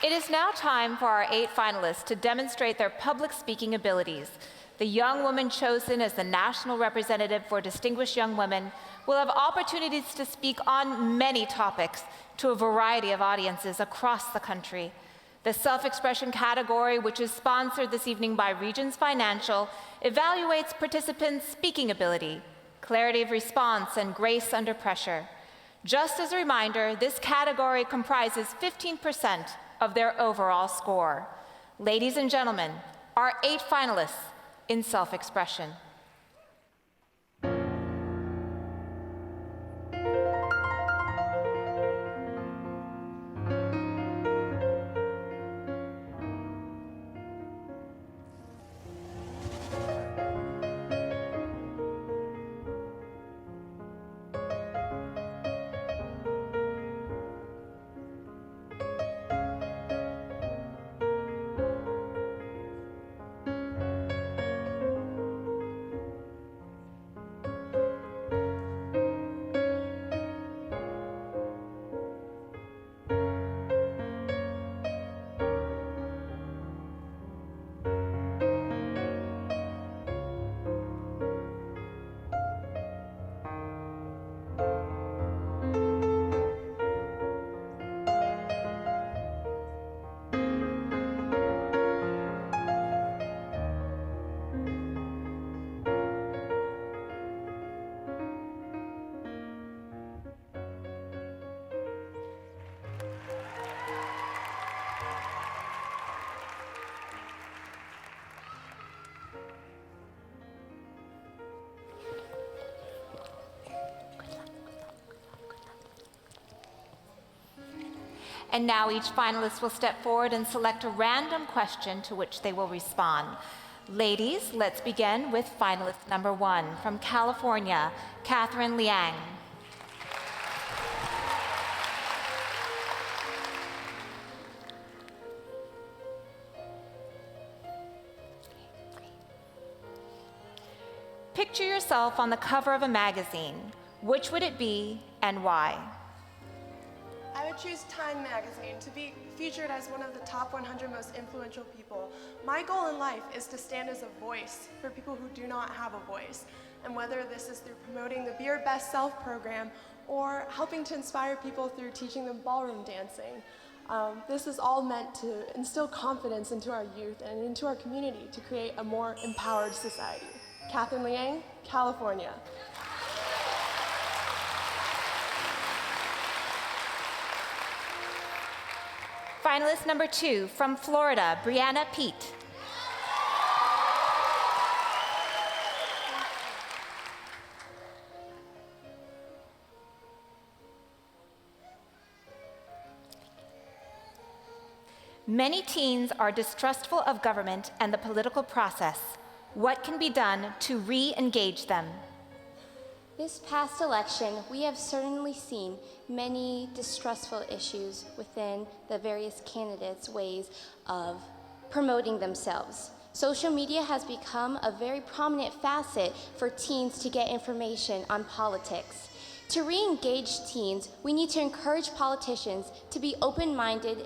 It is now time for our 8 finalists to demonstrate their public speaking abilities. The young woman chosen as the national representative for Distinguished Young Women will have opportunities to speak on many topics to a variety of audiences across the country. The self-expression category, which is sponsored this evening by Regions Financial, evaluates participants' speaking ability, clarity of response, and grace under pressure. Just as a reminder, this category comprises 15% of their overall score. Ladies and gentlemen, our 8 finalists in self-expression. And now each finalist will step forward and select a random question to which they will respond. Ladies, let's begin with finalist number 1 from California, Catherine Liang. Picture yourself on the cover of a magazine. Which would it be and why? I would choose Time magazine to be featured as one of the top 100 most influential people. My goal in life is to stand as a voice for people who do not have a voice. And whether this is through promoting the Be Your Best Self program or helping to inspire people through teaching them ballroom dancing, this is all meant to instill confidence into our youth and into our community to create a more empowered society. Catherine Liang, California. Finalist number 2 from Florida, Brianna Pete. Many teens are distrustful of government and the political process. What can be done to re-engage them? This past election, we have certainly seen many distrustful issues within the various candidates' ways of promoting themselves. Social media has become a very prominent facet for teens to get information on politics. To re-engage teens, we need to encourage politicians to be open-minded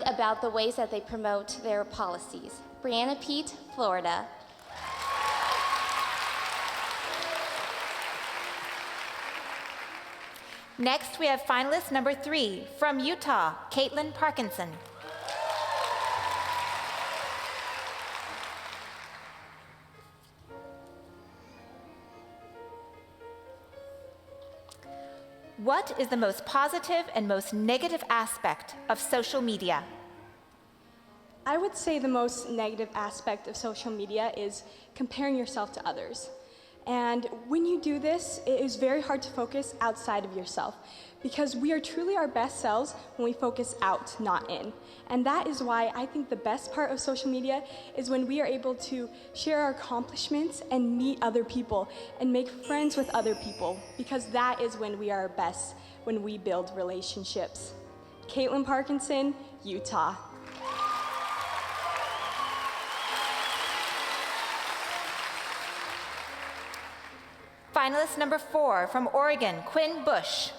about the ways that they promote their policies. Brianna Pete, Florida. Next, we have finalist number 3 from Utah, Caitlin Parkinson. What is the most positive and most negative aspect of social media? I would say the most negative aspect of social media is comparing yourself to others. And when you do this, it is very hard to focus outside of yourself because we are truly our best selves when we focus out, not in. And that is why I think the best part of social media is when we are able to share our accomplishments and meet other people and make friends with other people, because that is when we are our best, when we build relationships. Caitlin Parkinson, Utah. Finalist number 4 from Oregon, Quinn Bush.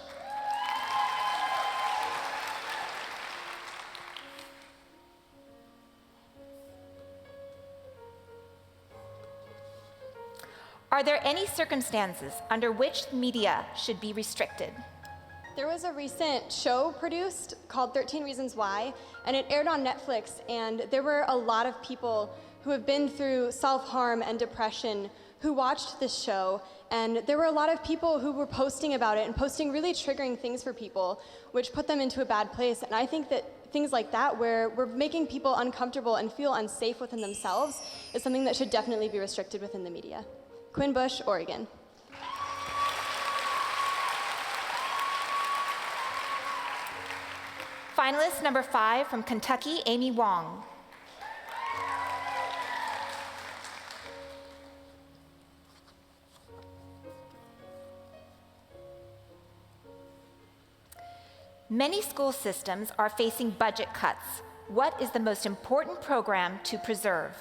Are there any circumstances under which media should be restricted? There was a recent show produced called 13 Reasons Why, and it aired on Netflix, and there were a lot of people who have been through self-harm and depression who watched this show, and there were a lot of people who were posting about it and posting really triggering things for people, which put them into a bad place. And I think that things like that, where we're making people uncomfortable and feel unsafe within themselves, is something that should definitely be restricted within the media. Quinn Bush, Oregon. Finalist number 5 from Kentucky, Amy Wong. Many school systems are facing budget cuts. What is the most important program to preserve?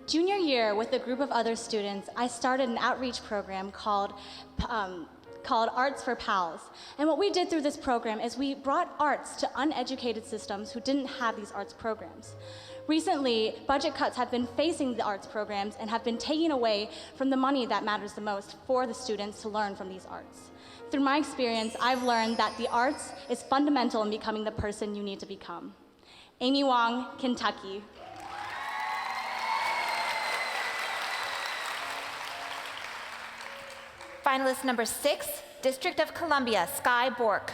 Junior year, with a group of other students, I started an outreach program called Arts for Pals. And what we did through this program is we brought arts to uneducated systems who didn't have these arts programs. Recently, budget cuts have been facing the arts programs and have been taking away from the money that matters the most for the students to learn from these arts. Through my experience, I've learned that the arts is fundamental in becoming the person you need to become. Amy Wong, Kentucky. Finalist number 6, District of Columbia, Sky Bork.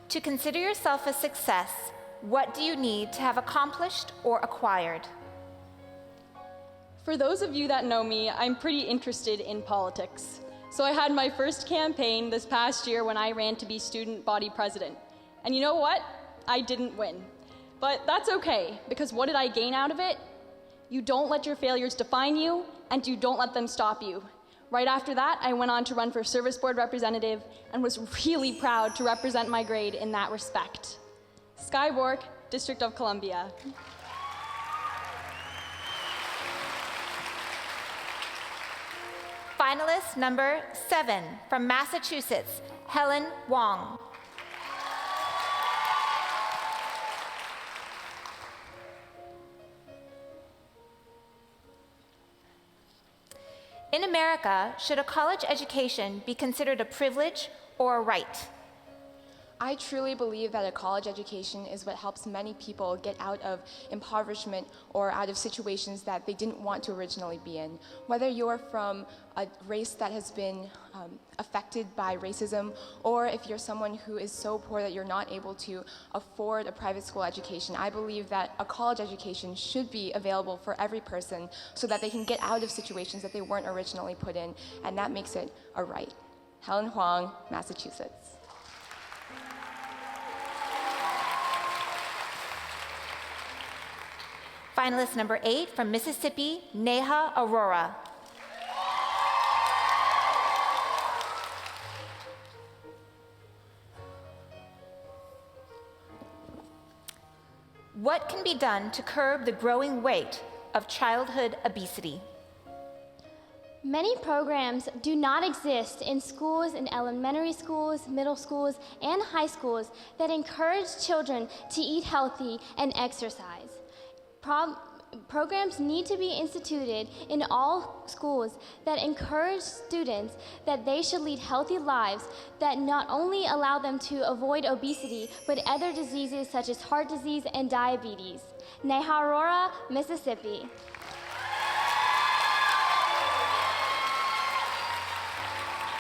To consider yourself a success, what do you need to have accomplished or acquired? For those of you that know me, I'm pretty interested in politics. So I had my first campaign this past year when I ran to be student body president. And you know what? I didn't win. But that's okay, because what did I gain out of it? You don't let your failures define you, and you don't let them stop you. Right after that, I went on to run for service board representative and was really proud to represent my grade in that respect. Sky Bork, District of Columbia. Finalist number 7 from Massachusetts, Helen Wong. In America, should a college education be considered a privilege or a right? I truly believe that a college education is what helps many people get out of impoverishment or out of situations that they didn't want to originally be in. Whether you're from a race that has been affected by racism, or if you're someone who is so poor that you're not able to afford a private school education, I believe that a college education should be available for every person so that they can get out of situations that they weren't originally put in, and that makes it a right. Helen Huang, Massachusetts. Finalist number 8 from Mississippi, Neha Aurora. What can be done to curb the growing rate of childhood obesity? Many programs do not exist in schools, in elementary schools, middle schools, and high schools that encourage children to eat healthy and exercise. Programs need to be instituted in all schools that encourage students that they should lead healthy lives that not only allow them to avoid obesity, but other diseases such as heart disease and diabetes. Neha Aurora, Mississippi.